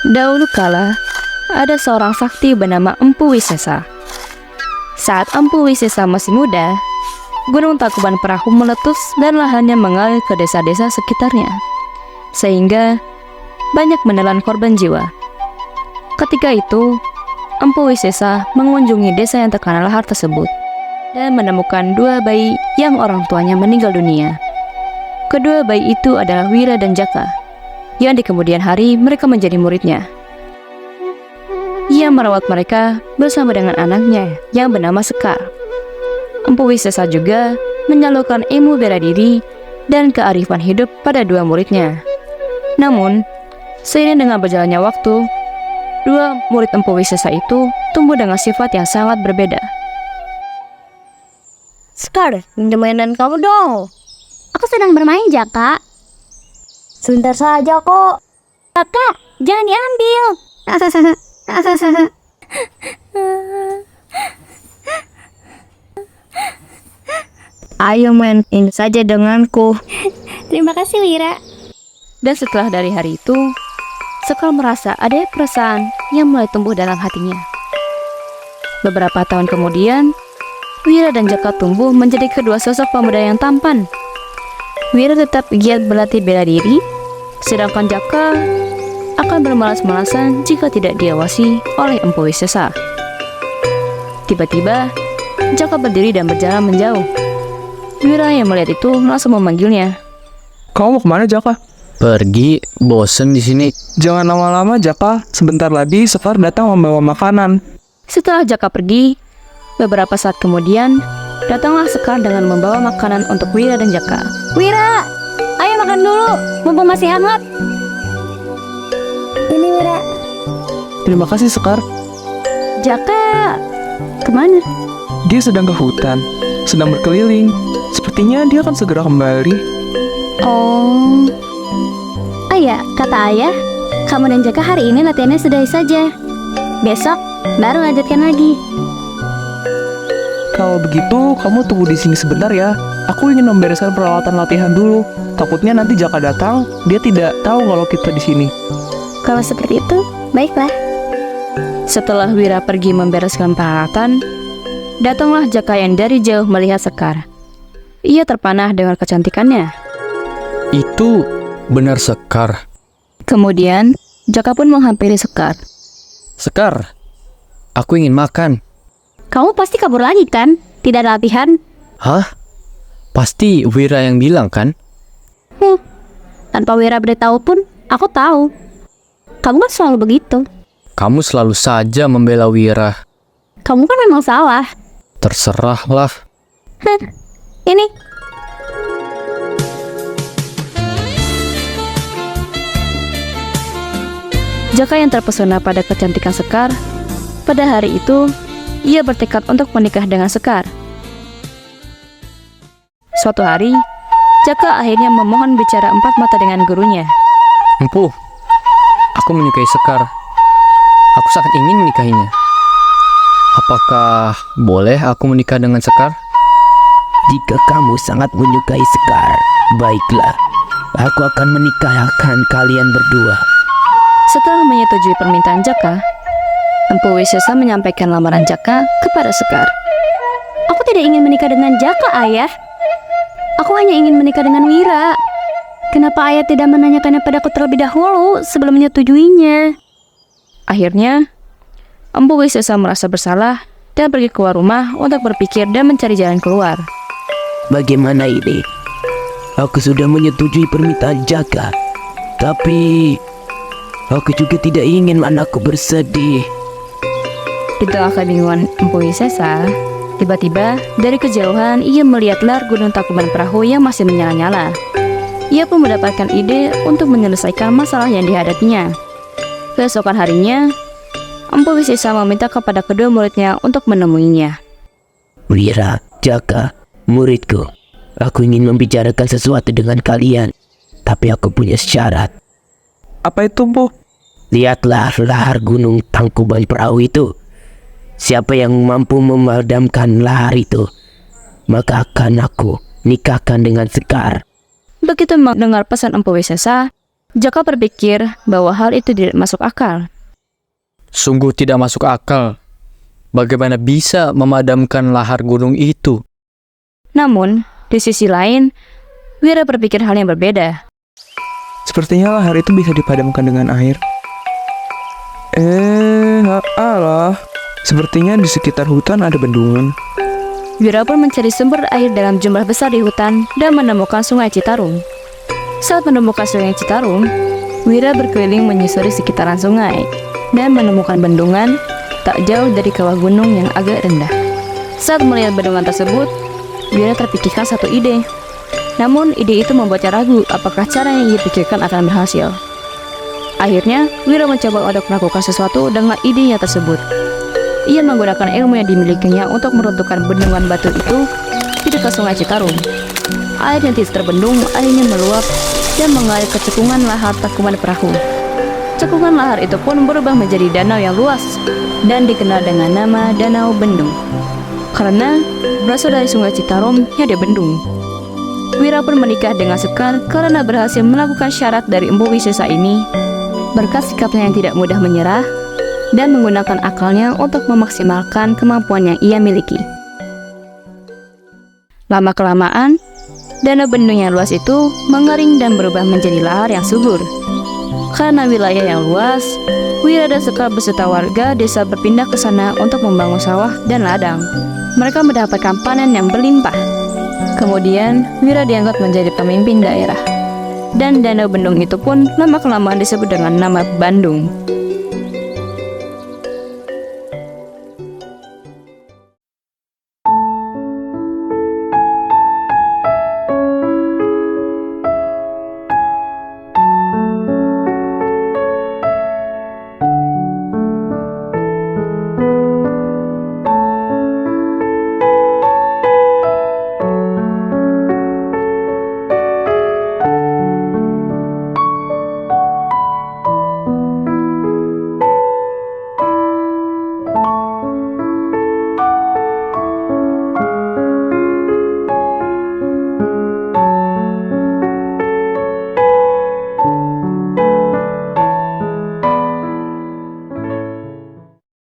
Dahulu kala, ada seorang sakti bernama Empu Wisesa. Saat Empu Wisesa masih muda, Gunung Tangkuban Perahu meletus dan lahannya mengalir ke desa-desa sekitarnya, sehingga banyak menelan korban jiwa. Ketika itu, Empu Wisesa mengunjungi desa yang terkena lahar tersebut dan menemukan dua bayi yang orang tuanya meninggal dunia. Kedua bayi itu adalah Wira dan Jaka, yang di kemudian hari mereka menjadi muridnya. Ia merawat mereka bersama dengan anaknya yang bernama Sekar. Empu Wisesa juga menyalurkan ilmu bela diri dan kearifan hidup pada dua muridnya. Namun, seiring dengan berjalannya waktu, dua murid Empu Wisesa itu tumbuh dengan sifat yang sangat berbeda. Sekar, minjem mainan kamu dong. Aku sedang bermain, Jaka. Sebentar saja kok. Kakak, jangan diambil. Ayo main ini saja denganku. Terima kasih, Wira. Dan setelah dari hari itu, Sekar merasa ada perasaan yang mulai tumbuh dalam hatinya. Beberapa tahun kemudian, Wira dan Jaka tumbuh menjadi kedua sosok pemuda yang tampan. Wira tetap giat berlatih bela diri, sedangkan Jaka akan bermalas-malasan jika tidak diawasi oleh Empu Wisesa. Tiba-tiba, Jaka berdiri dan berjalan menjauh. Wira yang melihat itu langsung memanggilnya. Kamu mau kemana, Jaka? Pergi, bosen di sini. Jangan lama-lama, Jaka. Sebentar lagi Sekar datang membawa makanan. Setelah Jaka pergi, beberapa saat kemudian, datanglah Sekar dengan membawa makanan untuk Wira dan Jaka. Wira, ayo makan dulu, mumpung masih hangat. Ini Wira. Terima kasih, Sekar. Jaka, kemana? Dia sedang ke hutan, sedang berkeliling. Sepertinya dia akan segera kembali. Oh, ayah, kata ayah, kamu dan Jaka hari ini latihannya sudahi saja. Besok baru lanjutkan lagi. Kalau begitu, kamu tunggu di sini sebentar ya. Aku ingin membereskan peralatan latihan dulu. Takutnya nanti Jaka datang, dia tidak tahu kalau kita di sini. Kalau seperti itu, baiklah. Setelah Wira pergi membereskan peralatan, datanglah Jaka yang dari jauh melihat Sekar. Ia terpanah dengan kecantikannya. Itu benar Sekar. Kemudian, Jaka pun menghampiri Sekar. Sekar, aku ingin makan. Kamu pasti kabur lagi kan? Tidak ada latihan? Hah? Pasti Wira yang bilang kan? Tanpa Wira beritahu pun, aku tahu. Kamu kan selalu begitu. Kamu selalu saja membela Wira. Kamu kan memang salah. Terserahlah. Ini. Jaka yang terpesona pada kecantikan Sekar, pada hari itu, ia bertekad untuk menikah dengan Sekar. Suatu hari, Jaka akhirnya memohon bicara empat mata dengan gurunya. Empu, aku menyukai Sekar. Aku sangat ingin menikahinya. Apakah boleh aku menikah dengan Sekar? Jika kamu sangat menyukai Sekar, baiklah, aku akan menikahkan kalian berdua. Setelah menyetujui permintaan Jaka, Empu Wisesa menyampaikan lamaran Jaka kepada Sekar. Aku tidak ingin menikah dengan Jaka, ayah. Aku hanya ingin menikah dengan Wira. Kenapa ayah tidak menanyakannya padaku terlebih dahulu sebelum menyetujuinya? Akhirnya, Empu Wisesa merasa bersalah dan pergi keluar rumah untuk berpikir dan mencari jalan keluar. Bagaimana ini? Aku sudah menyetujui permintaan Jaka, tapi aku juga tidak ingin anakku bersedih. Di tengah kebingungan Empu Wisesa, tiba-tiba dari kejauhan ia melihat lar Gunung Tangkuban Perahu yang masih menyala-nyala. Ia pun mendapatkan ide untuk menyelesaikan masalah yang dihadapinya. Keesokan harinya, Empu Wisesa meminta kepada kedua muridnya untuk menemuinya. Wira, Jaka, muridku, aku ingin membicarakan sesuatu dengan kalian, tapi aku punya syarat. Apa itu, Empu? Lihatlah lahar Gunung Tangkuban Perahu itu. Siapa yang mampu memadamkan lahar itu, maka akan aku nikahkan dengan Sekar. Begitu mendengar pesan Empu Wisesa, Jaka berpikir bahwa hal itu tidak masuk akal. Sungguh tidak masuk akal. Bagaimana bisa memadamkan lahar gunung itu? Namun, di sisi lain, Wira berpikir hal yang berbeda. Sepertinya lahar itu bisa dipadamkan dengan air. Alah. Sepertinya di sekitar hutan ada bendungan. Wira pun mencari sumber air dalam jumlah besar di hutan dan menemukan sungai Citarum. Saat menemukan sungai Citarum, Wira berkeliling menyusuri sekitaran sungai dan menemukan bendungan tak jauh dari kawah gunung yang agak rendah. Saat melihat bendungan tersebut, Wira terpikirkan satu ide. Namun ide itu membuatnya ragu apakah cara yang ia pikirkan akan berhasil. Akhirnya, Wira mencoba untuk melakukan sesuatu dengan idenya tersebut. Ia menggunakan ilmu yang dimilikinya untuk meruntuhkan bendungan batu itu di dekat sungai Citarum. Air yang tidak terbendung akhirnya meluap dan mengalir ke cekungan lahar Tangkuban Perahu. Cekungan lahar itu pun berubah menjadi danau yang luas dan dikenal dengan nama Danau Bendung karena berasal dari sungai Citarum yang dibendung. Wira pun menikah dengan Sekar karena berhasil melakukan syarat dari Empu Wisesa ini. Berkat sikapnya yang tidak mudah menyerah dan menggunakan akalnya untuk memaksimalkan kemampuan yang ia miliki. Lama-kelamaan, danau bendung yang luas itu mengering dan berubah menjadi lahar yang subur. Karena wilayah yang luas, Wira dan Sekar beserta warga desa berpindah ke sana untuk membangun sawah dan ladang. Mereka mendapatkan panen yang berlimpah. Kemudian, Wira diangkat menjadi pemimpin daerah. Dan danau bendung itu pun lama-kelamaan disebut dengan nama Bandung.